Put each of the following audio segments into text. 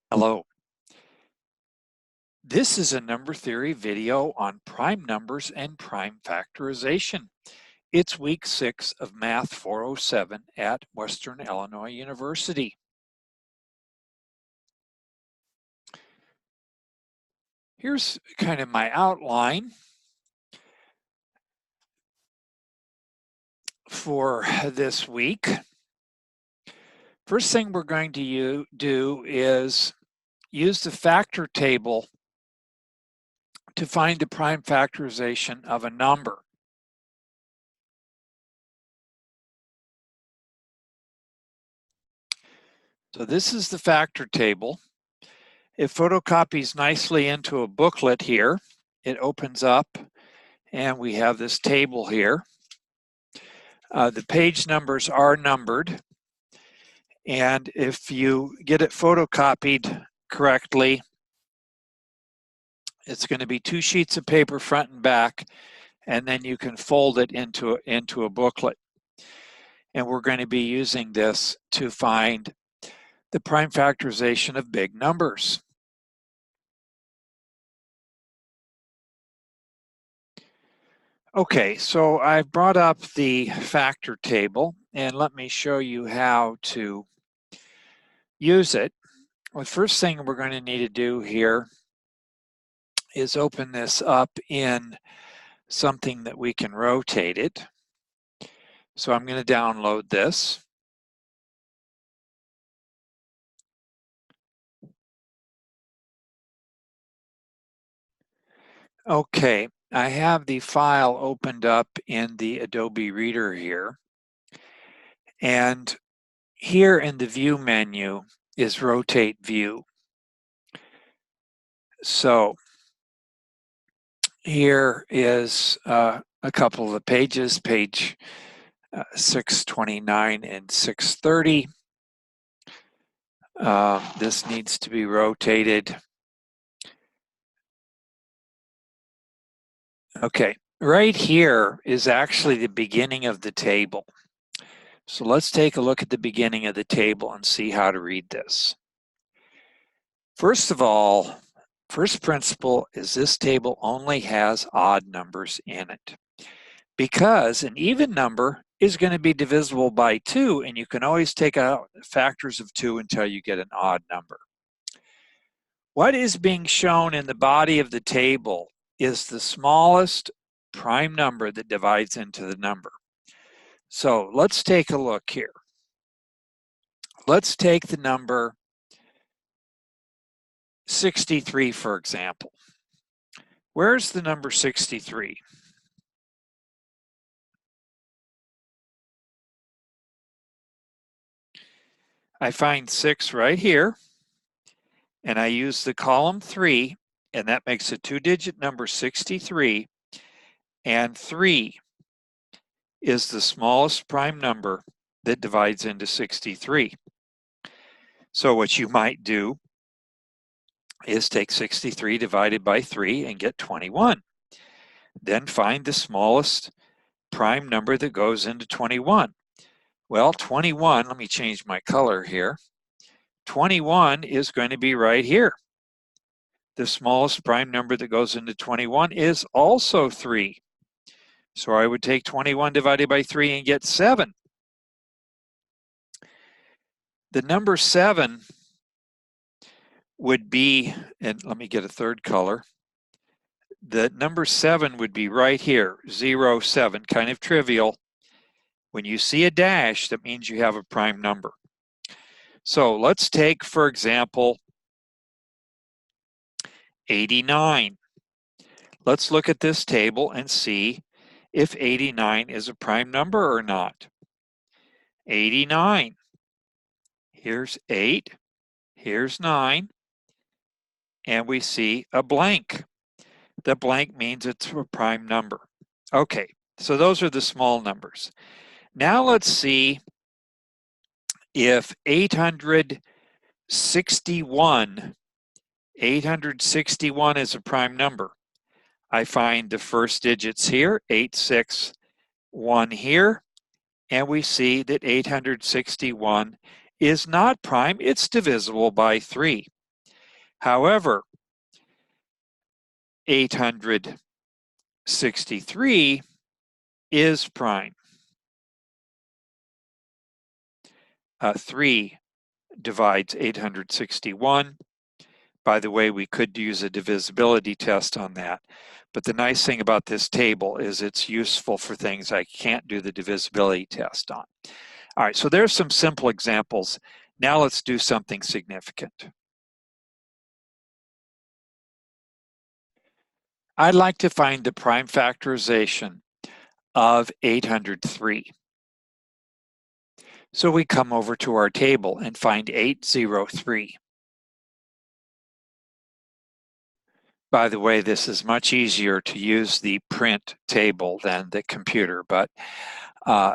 Hello. This is a number theory video on prime numbers and prime factorization. It's week 6 of Math 407 at Western Illinois University. Here's kind of my outline for this week. First thing we're going to do is use the factor table to find the prime factorization of a number. So this is the factor table. It photocopies nicely into a booklet here. It opens up and we have this table here. The page numbers are numbered, and if you get it photocopied correctly, it's going to be 2 sheets of paper front and back, and then you can fold it into a booklet. And we're going to be using this to find the prime factorization of big numbers. Okay, so I've brought up the factor table, and let me show you how to use it. Well, the first thing we're going to need to do here is open this up in something that we can rotate it. So I'm going to download this. Okay, I have the file opened up in the Adobe Reader here. And here in the View menu is Rotate View. So here is a couple of the pages, page 629 and 630. This needs to be rotated. Okay, right here is actually the beginning of the table. So let's take a look at the beginning of the table and see how to read this. First of all, first principle is this table only has odd numbers in it, because an even number is going to be divisible by 2, and you can always take out factors of 2 until you get an odd number. What is being shown in the body of the table is the smallest prime number that divides into the number. So let's take a look here. Let's take the number 63, for example. Where's the number 63? I find 6 right here, and I use the column 3, and that makes a 2-digit number 63, and 3 is the smallest prime number that divides into 63. So what you might do is take 63 divided by 3 and get 21. Then find the smallest prime number that goes into 21. Well, 21, let me change my color here. 21 is going to be right here. The smallest prime number that goes into 21 is also 3. So I would take 21 divided by 3 and get 7. The number 7 would be, and let me get a third color. The number 7 would be right here, 0, 7, kind of trivial. When you see a dash, that means you have a prime number. So let's take, for example, 89. Let's look at this table and see if 89 is a prime number or not. 89. Here's 8. Here's 9. And we see a blank. The blank means it's a prime number. Okay, so those are the small numbers. Now let's see if 861 is a prime number. I find the first digits here, 861 here, and we see that 861 is not prime, it's divisible by 3. However, 863 is prime. 3 divides 861. By the way, we could use a divisibility test on that. But the nice thing about this table is it's useful for things I can't do the divisibility test on. All right, so there's some simple examples. Now let's do something significant. I'd like to find the prime factorization of 803. So we come over to our table and find 803. By the way, this is much easier to use the print table than the computer, but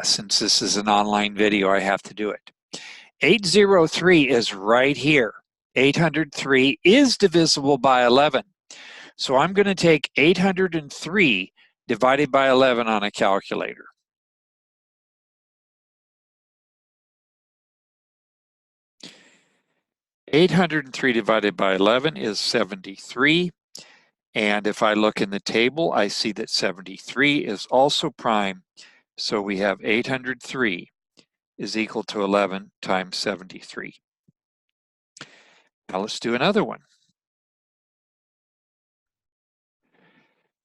since this is an online video, I have to do it. 803 is right here. 803 is divisible by 11. So I'm going to take 803 divided by 11 on a calculator. $803 divided by 11 is 73. And if I look in the table, I see that 73 is also prime. So we have 803 is equal to 11 times 73. Now let's do another one.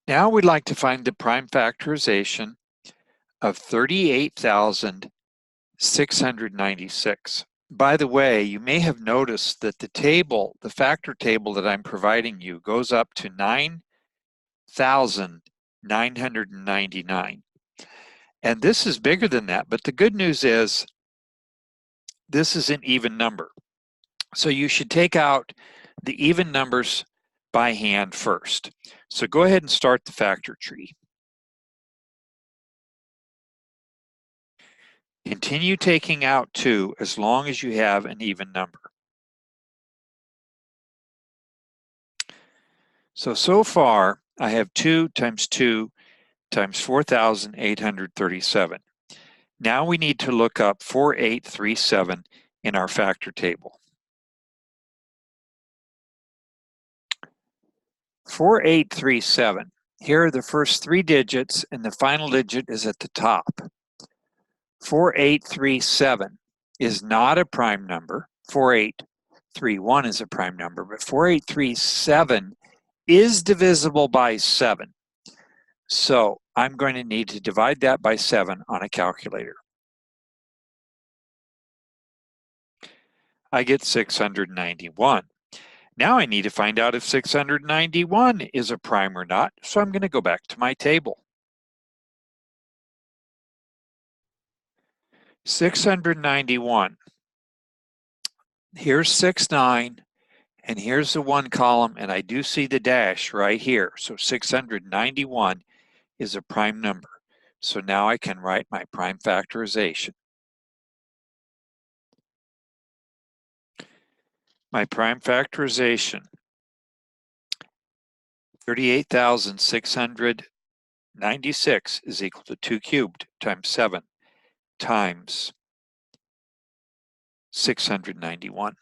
Now we'd like to find the prime factorization of 38,696. By the way, you may have noticed that the table, the factor table that I'm providing you, goes up to 9,999. And this is bigger than that, but the good news is this is an even number. So you should take out the even numbers by hand first. So go ahead and start the factor tree. Continue taking out 2 as long as you have an even number. So far, I have 2 times 2 times 4,837. Now we need to look up 4837 in our factor table. 4837. Here are the first 3 digits, and the final digit is at the top. 4837 is not a prime number. 4831 is a prime number, but 4837 is divisible by 7. So I'm going to need to divide that by 7 on a calculator. I get 691. Now I need to find out if 691 is a prime or not, so I'm going to go back to my table. 691. Here's 69, and here's the 1 column, and I do see the dash right here. So 691 is a prime number. So now I can write my prime factorization. My prime factorization, 38,696 is equal to 2 cubed times 7 times 691.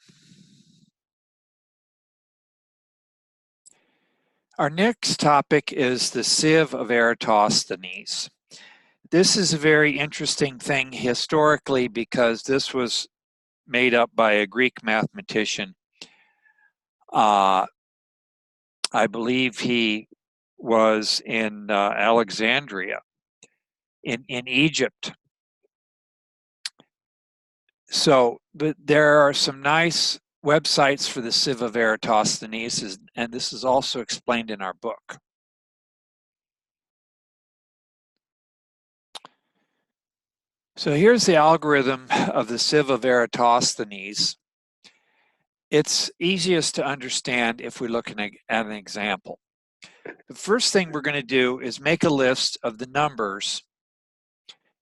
Our next topic is the sieve of Eratosthenes. This is a very interesting thing historically because this was made up by a Greek mathematician. I believe he was in Alexandria in Egypt. So, but there are some nice websites for the sieve of Eratosthenes, and this is also explained in our book. So here's the algorithm of the sieve of Eratosthenes. It's easiest to understand if we look at an example. The first thing we're going to do is make a list of the numbers,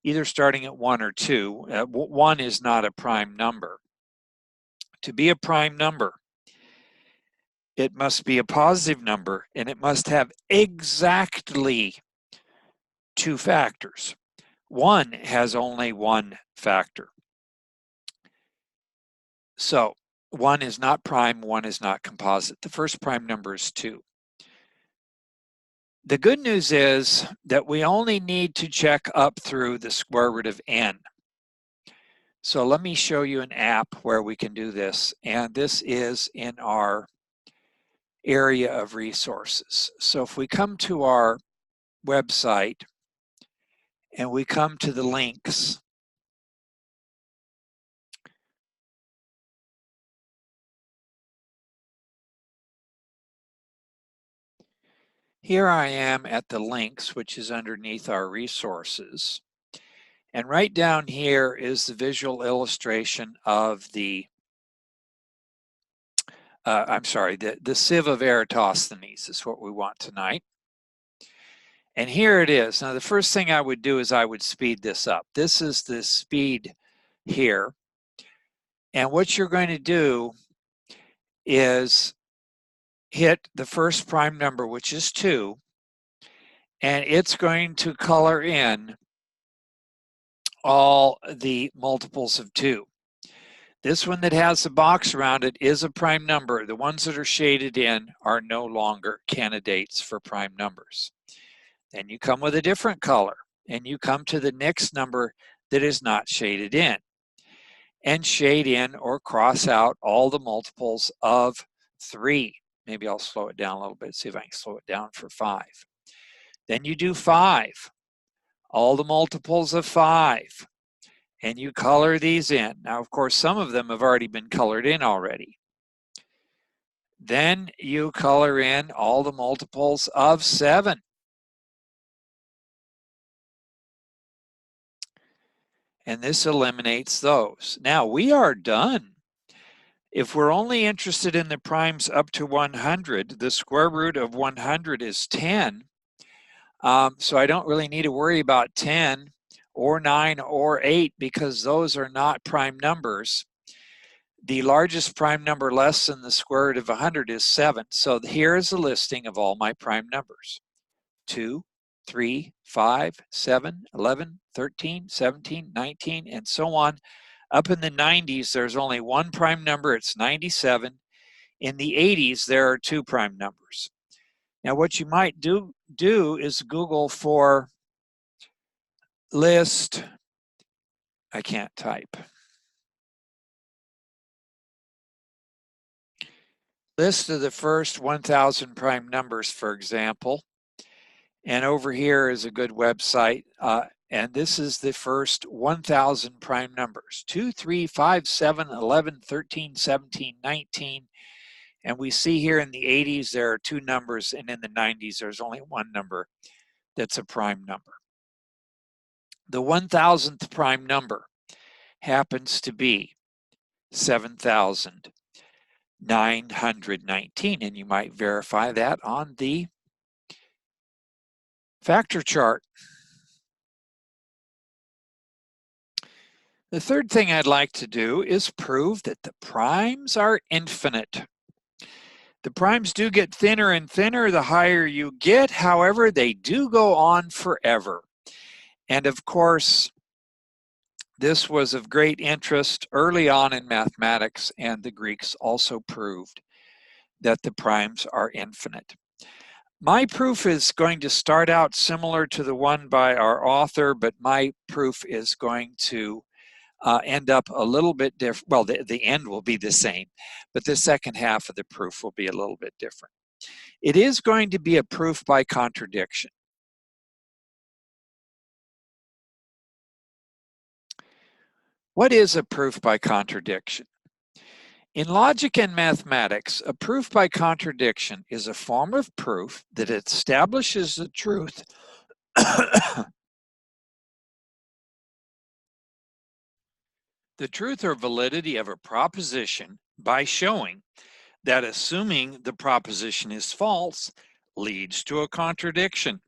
either starting at 1 or 2. 1 is not a prime number. To be a prime number, it must be a positive number, and it must have exactly 2 factors. 1 has only 1 factor. So 1 is not prime, 1 is not composite. The first prime number is 2. The good news is that we only need to check up through the square root of n. So let me show you an app where we can do this. And this is in our area of resources. So if we come to our website and we come to the links, here I am at the links, which is underneath our resources. And right down here is the visual illustration of the the sieve of Eratosthenes is what we want tonight. And here it is. Now, the first thing I would do is I would speed this up. This is the speed here. And what you're going to do is hit the first prime number, which is 2, and it's going to color in all the multiples of 2. This one that has a box around it is a prime number. The ones that are shaded in are no longer candidates for prime numbers. Then you come with a different color and you come to the next number that is not shaded in. And shade in or cross out all the multiples of 3. Maybe I'll slow it down a little bit, see if I can slow it down for 5. Then you do 5, all the multiples of 5. And you color these in. Now, of course, some of them have already been colored in already. Then you color in all the multiples of 7. And this eliminates those. Now, we are done. If we're only interested in the primes up to 100, the square root of 100 is 10. So I don't really need to worry about 10 or 9 or 8 because those are not prime numbers. The largest prime number less than the square root of 100 is 7. So here's a listing of all my prime numbers. 2, 3, 5, 7, 11, 13, 17, 19, and so on. Up in the 90s, there's only one prime number, it's 97. In the 80s, there are 2 prime numbers. Now, what you might do is Google for list, I can't type. List of the first 1,000 prime numbers, for example. And over here is a good website. And this is the first 1,000 prime numbers. 2, 3, 5, 7, 11, 13, 17, 19. And we see here in the 80s, there are 2 numbers. And in the 90s, there's only 1 number that's a prime number. The 1,000th prime number happens to be 7,919. And you might verify that on the factor chart. The third thing I'd like to do is prove that the primes are infinite. The primes do get thinner and thinner the higher you get. However, they do go on forever. And of course, this was of great interest early on in mathematics, and the Greeks also proved that the primes are infinite. My proof is going to start out similar to the one by our author, but my proof is going to end up a little bit different. Well, the end will be the same, but the second half of the proof will be a little bit different. It is going to be a proof by contradiction. What is a proof by contradiction? In logic and mathematics, a proof by contradiction is a form of proof that establishes the truth the truth or validity of a proposition by showing that assuming the proposition is false leads to a contradiction.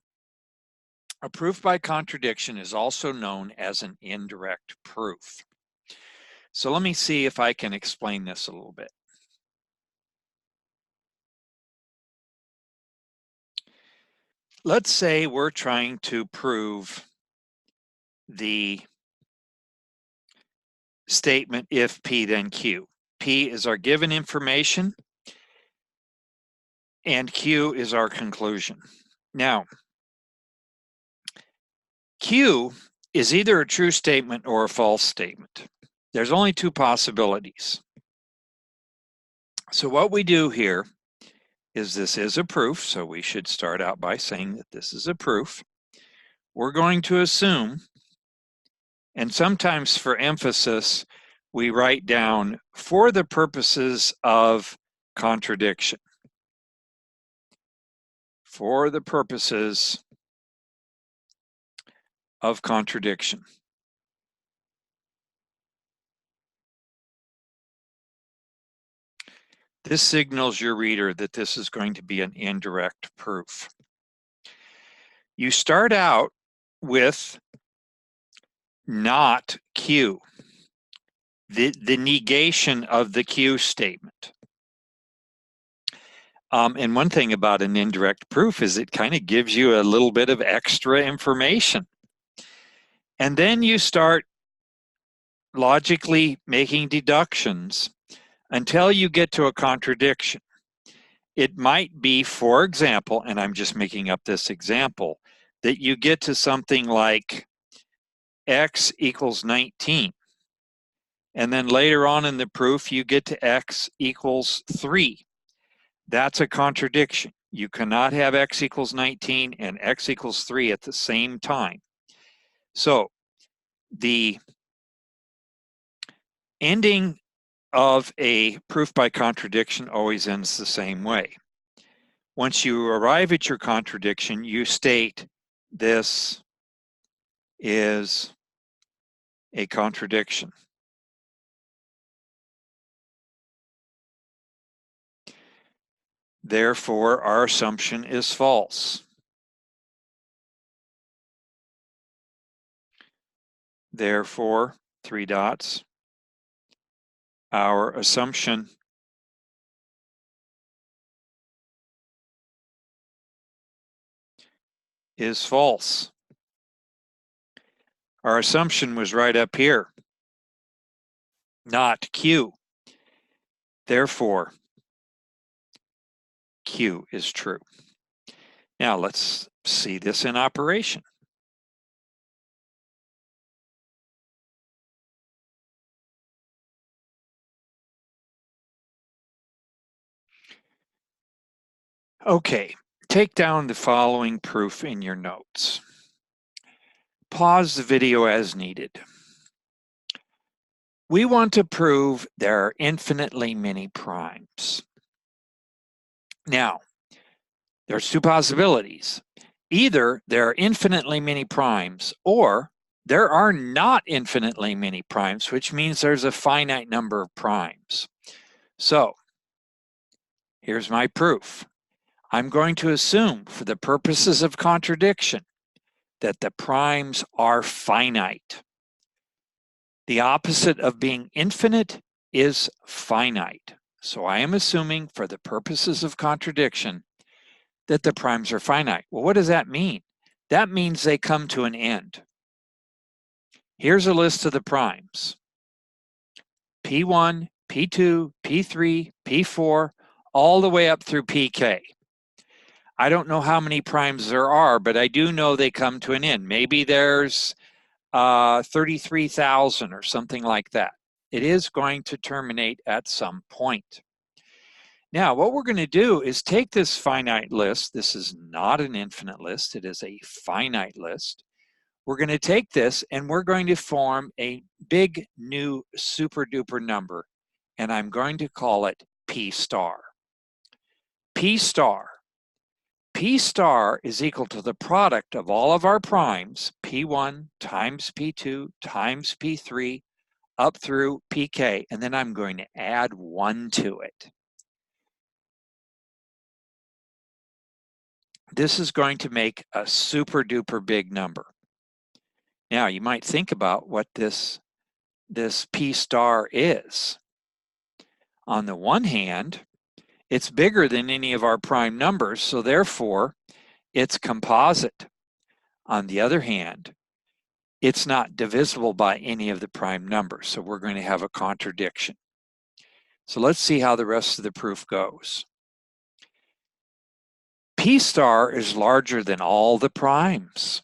A proof by contradiction is also known as an indirect proof. So let me see if I can explain this a little bit. Let's say we're trying to prove the statement if P then Q. P is our given information, and Q is our conclusion. Now, Q is either a true statement or a false statement. There's only two possibilities. So what we do here is this is a proof, so we should start out by saying that this is a proof. We're going to assume, and sometimes for emphasis, we write down for the purposes of contradiction. For the purposes of contradiction. This signals your reader that this is going to be an indirect proof. You start out with not Q, the negation of the Q statement. And one thing about an indirect proof is it kind of gives you a little bit of extra information. And then you start logically making deductions until you get to a contradiction. It might be, for example, and I'm just making up this example, that you get to something like x equals 19. And then later on in the proof, you get to x equals 3. That's a contradiction. You cannot have x equals 19 and x equals 3 at the same time. So the ending of a proof by contradiction always ends the same way. Once you arrive at your contradiction, you state this is a contradiction. Therefore, our assumption is false. Therefore, 3 dots, our assumption is false. Our assumption was right up here, not Q. Therefore, Q is true. Now let's see this in operation. Okay, take down the following proof in your notes. Pause the video as needed. We want to prove there are infinitely many primes. Now, there's two possibilities. Either there are infinitely many primes, or there are not infinitely many primes, which means there's a finite number of primes. So, here's my proof. I'm going to assume, for the purposes of contradiction, that the primes are finite. The opposite of being infinite is finite. So I am assuming, for the purposes of contradiction, that the primes are finite. Well, what does that mean? That means they come to an end. Here's a list of the primes. P1, P2, P3, P4, all the way up through PK. I don't know how many primes there are, but I do know they come to an end. Maybe there's 33,000 or something like that. It is going to terminate at some point. Now, what we're going to do is take this finite list. This is not an infinite list. It is a finite list. We're going to take this and we're going to form a big new super duper number, and I'm going to call it P star. P star. P star is equal to the product of all of our primes, P1 times P2 times P3 up through PK, and then I'm going to add 1 to it. This is going to make a super duper big number. Now, you might think about what this P star is. On the one hand, it's bigger than any of our prime numbers, so therefore, it's composite. On the other hand, it's not divisible by any of the prime numbers, so we're going to have a contradiction. So let's see how the rest of the proof goes. P star is larger than all the primes.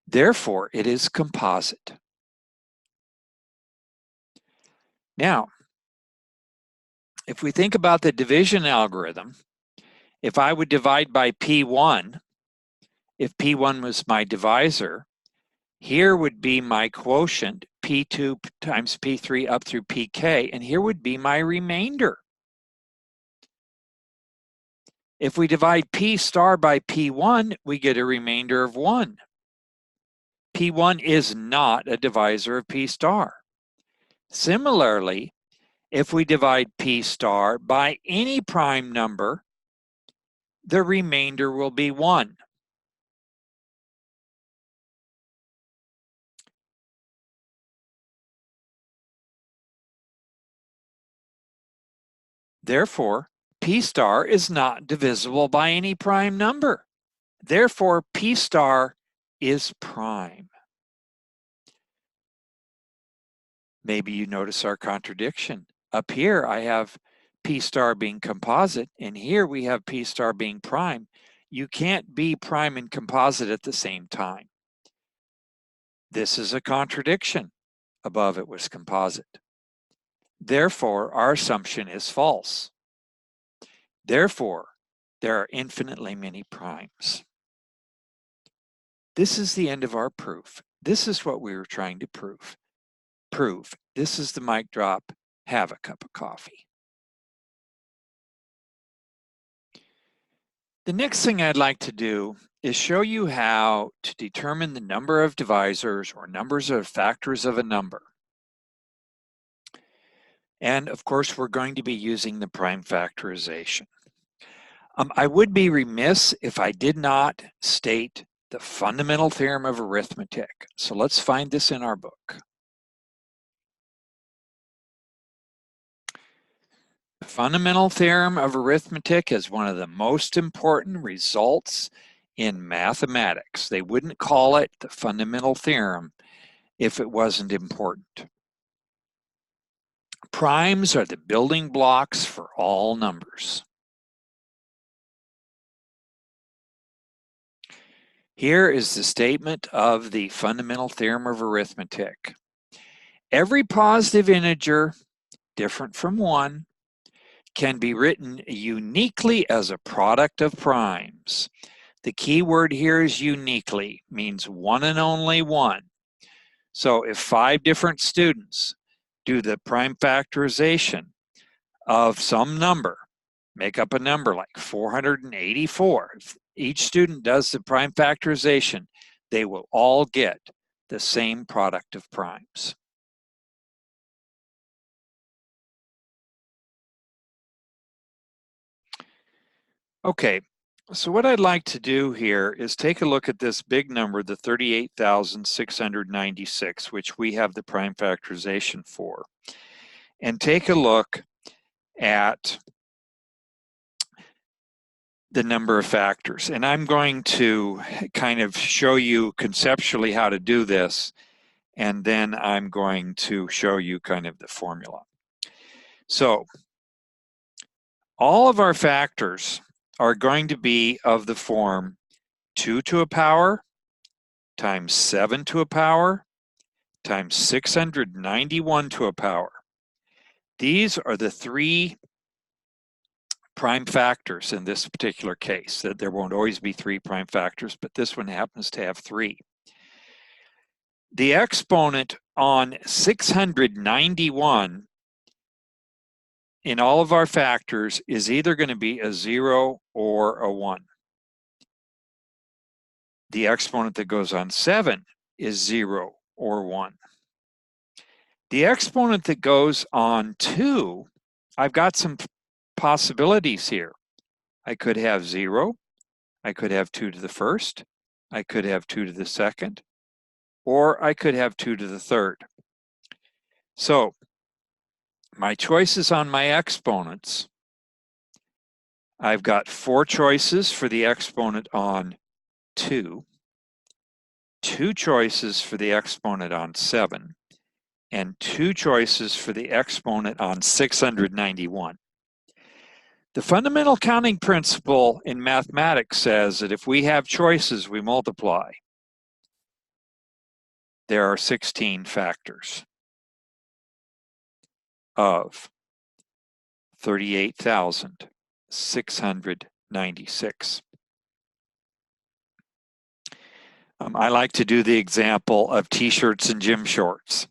Therefore, it is composite. Now, if we think about the division algorithm, if I would divide by P1, if P1 was my divisor, here would be my quotient, P2 times P3 up through Pk, and here would be my remainder. If we divide P star by P1, we get a remainder of 1. P1 is not a divisor of P star. Similarly, if we divide P star by any prime number, the remainder will be 1. Therefore, P star is not divisible by any prime number. Therefore, P star is prime. Maybe you notice our contradiction. Up here, I have P star being composite, and here we have P star being prime. You can't be prime and composite at the same time. This is a contradiction. Above it was composite. Therefore, our assumption is false. Therefore, there are infinitely many primes. This is the end of our proof. This is what we were trying to prove. This is the mic drop. Have a cup of coffee. The next thing I'd like to do is show you how to determine the number of divisors or numbers of factors of a number. And of course, we're going to be using the prime factorization. I would be remiss if I did not state the fundamental theorem of arithmetic. So let's find this in our book. The fundamental theorem of arithmetic is one of the most important results in mathematics. They wouldn't call it the fundamental theorem if it wasn't important. Primes are the building blocks for all numbers. Here is the statement of the fundamental theorem of arithmetic. Every positive integer different from 1 can be written uniquely as a product of primes. The key word here is uniquely, means one and only one. So if 5 different students do the prime factorization of some number, make up a number like 484, if each student does the prime factorization, they will all get the same product of primes. Okay, so what I'd like to do here is take a look at this big number, the 38,696, which we have the prime factorization for, and take a look at the number of factors. And I'm going to kind of show you conceptually how to do this, and then I'm going to show you kind of the formula. So all of our factors are going to be of the form 2 to a power times 7 to a power times 691 to a power. These are the 3 prime factors in this particular case. That there won't always be 3 prime factors, but this one happens to have 3. The exponent on 691 in all of our factors is either going to be a 0 or a 1. The exponent that goes on 7 is 0 or 1. The exponent that goes on 2, I've got some possibilities here. I could have 0, I could have 2 to the first, I could have 2 to the second, or I could have 2 to the third. So my choices on my exponents, I've got 4 choices for the exponent on 2, 2 choices for the exponent on 7, and 2 choices for the exponent on 691. The fundamental counting principle in mathematics says that if we have choices, we multiply. There are 16 factors of 38,696. I like to do the example of t-shirts and gym shorts.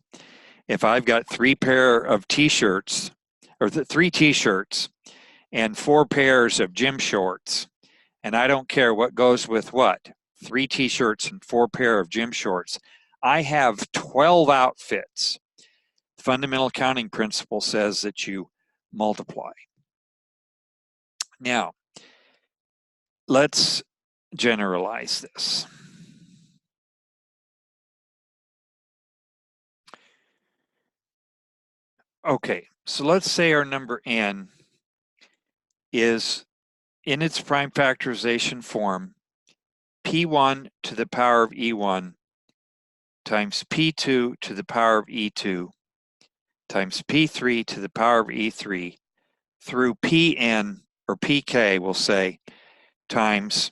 If I've got 3 pair of t-shirts, or 3 t-shirts and 4 pairs of gym shorts, and I don't care what goes with what, 3 t-shirts and 4 pair of gym shorts, I have 12 outfits. The fundamental counting principle says that you multiply. Now, let's generalize this. Okay, so let's say our number n is, in its prime factorization form, p1 to the power of e1 times p2 to the power of e2 times p3 to the power of e3 through pn, or pk, we'll say, times,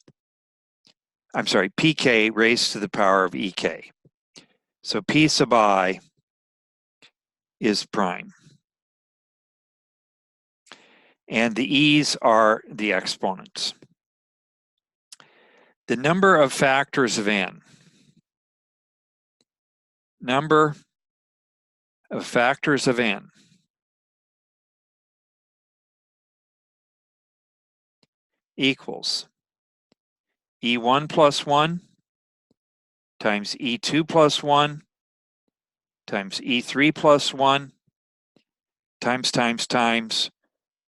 pk raised to the power of ek. So p sub I is prime. And the e's are the exponents. The number of factors of n. Number of factors of n equals e1 plus 1 times e2 plus 1 times e3 plus 1 times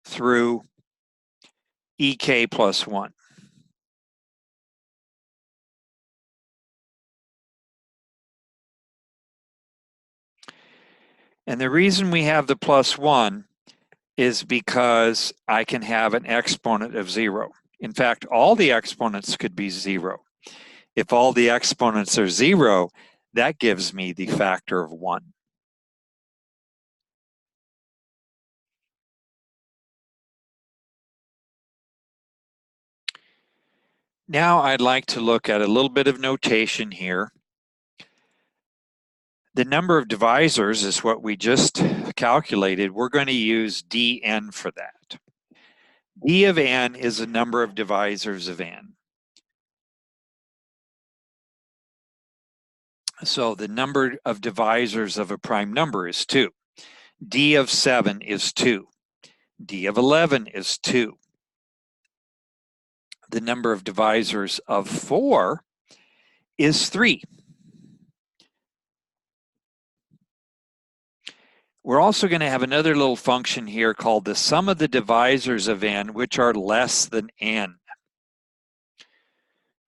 through ek plus 1. And the reason we have the plus 1 is because I can have an exponent of 0. In fact, all the exponents could be 0. If all the exponents are 0, that gives me the factor of 1. Now I'd like to look at a little bit of notation here. The number of divisors is what we just calculated. We're going to use dn for that. D of n is the number of divisors of n. So the number of divisors of a prime number is 2. D of 7 is 2. D of 11 is 2. The number of divisors of 4 is 3. We're also going to have another little function here called the sum of the divisors of n, which are less than n.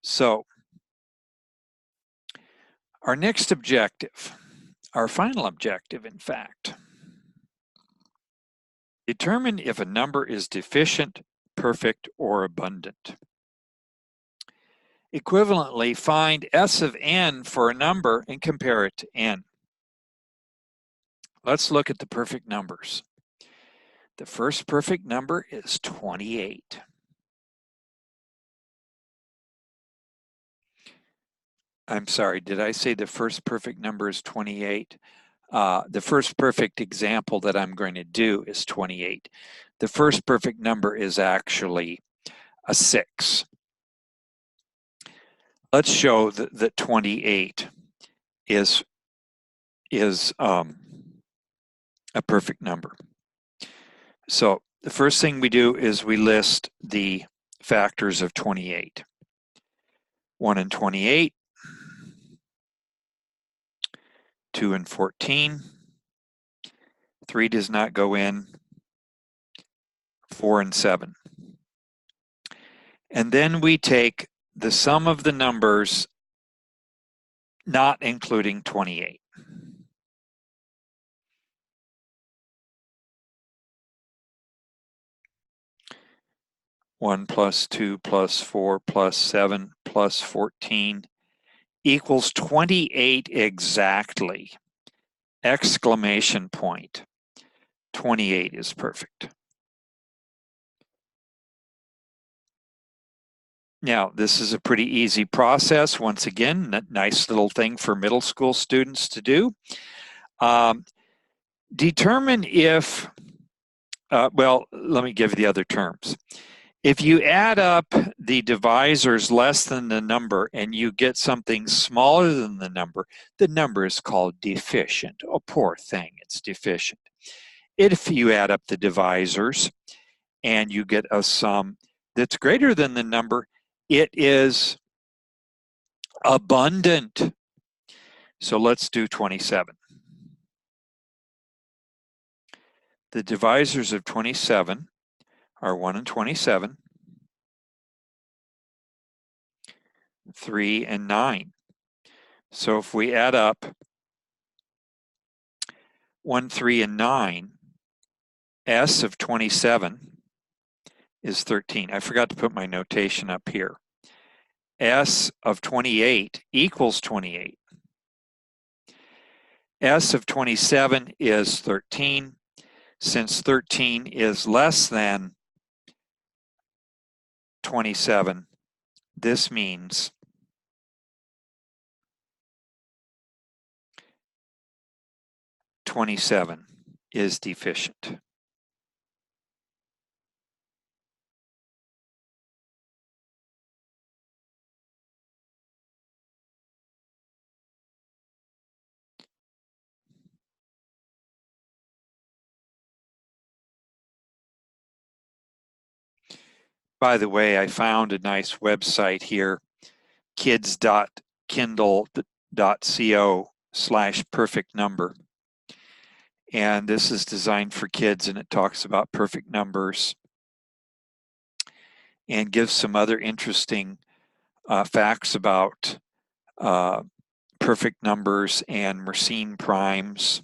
So our next objective, our final objective, in fact, determine if a number is deficient, perfect, or abundant. Equivalently, find S of n for a number and compare it to n. Let's look at the perfect numbers. The first perfect number is 28. I'm sorry, did I say the first perfect number is 28? The first perfect example that I'm going to do is 28. The first perfect number is actually a 6. Let's show that 28 is a perfect number. So the first thing we do is we list the factors of 28. 1 and 28, 2 and 14, 3 does not go in, 4 and 7. And then we take the sum of the numbers not including 28. One plus 2 plus 4 plus 7 plus 14 equals 28 exactly. exclamation point. 28 is perfect. Now, this is a pretty easy process. Once again, a nice little thing for middle school students to do. Determine if, well, let me give you the other terms. If you add up the divisors less than the number and you get something smaller than the number is called deficient. Oh, poor thing, it's deficient. If you add up the divisors and you get a sum that's greater than the number, it is abundant. So let's do 27. The divisors of 27 are 1 and 27, 3 and 9. So if we add up 1, 3, and 9, S of 27 is 13. I forgot to put my notation up here. S of 28 equals 28. S of 27 is 13. Since 13 is less than 27, this means (27) is deficient. By the way, I found a nice website here, kids.kindle.co/perfect number. And this is designed for kids, and it talks about perfect numbers and gives some other interesting facts about perfect numbers and Mersenne primes.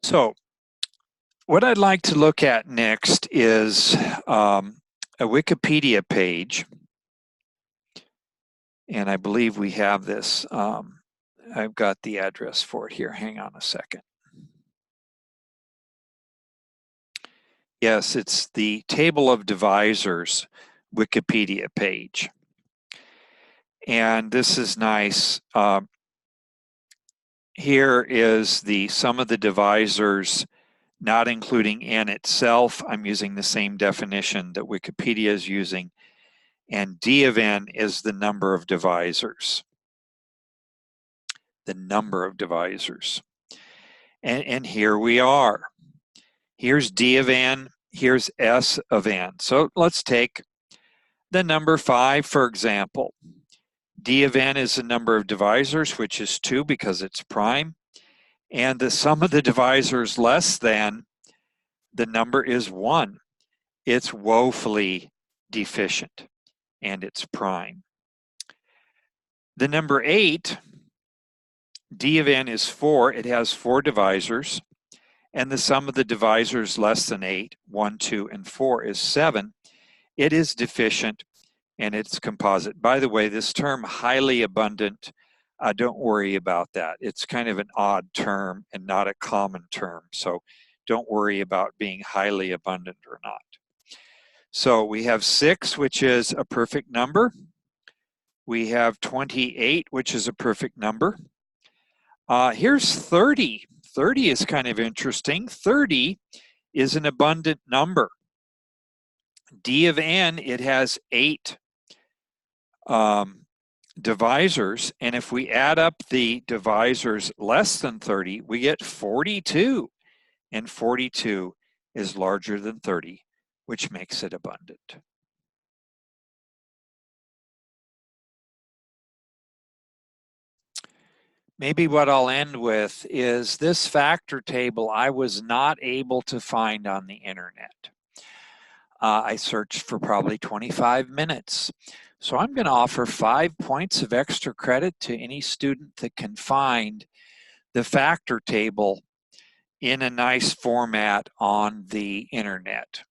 So what I'd like to look at next is a Wikipedia page. And I believe we have this. I've got the address for it here. Hang on a second. Yes, it's the Table of Divisors Wikipedia page. And this is nice. Here is the sum of the divisors, not including n itself. I'm using the same definition that Wikipedia is using. And d of n is the number of divisors. The number of divisors. And here we are. Here's d of n, here's s of n. So let's take the number 5, for example. D of n is the number of divisors, which is 2 because it's prime. And the sum of the divisors less than the number is 1. It's woefully deficient, and it's prime. The number 8, d of n is 4. It has 4 divisors. And the sum of the divisors less than 8, 1, 2, and 4 is 7. It is deficient, and it's composite. By the way, this term highly abundant, don't worry about that. It's kind of an odd term and not a common term. So don't worry about being highly abundant or not. So we have 6, which is a perfect number. We have 28, which is a perfect number. Here's 30. 30 is kind of interesting. 30 is an abundant number. D of n, it has 8 divisors, and if we add up the divisors less than 30, we get 42, and 42 is larger than 30, which makes it abundant. Maybe what I'll end with is this factor table I was not able to find on the internet. I searched for probably 25 minutes. So I'm going to offer 5 points of extra credit to any student that can find the factor table in a nice format on the internet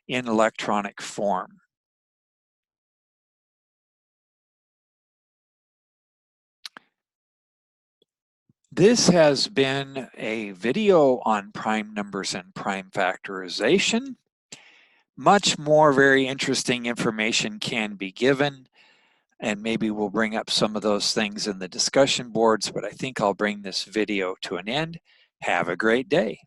in electronic form. This has been a video on prime numbers and prime factorization. Much more very interesting information can be given, and maybe we'll bring up some of those things in the discussion boards, but I think I'll bring this video to an end. Have a great day.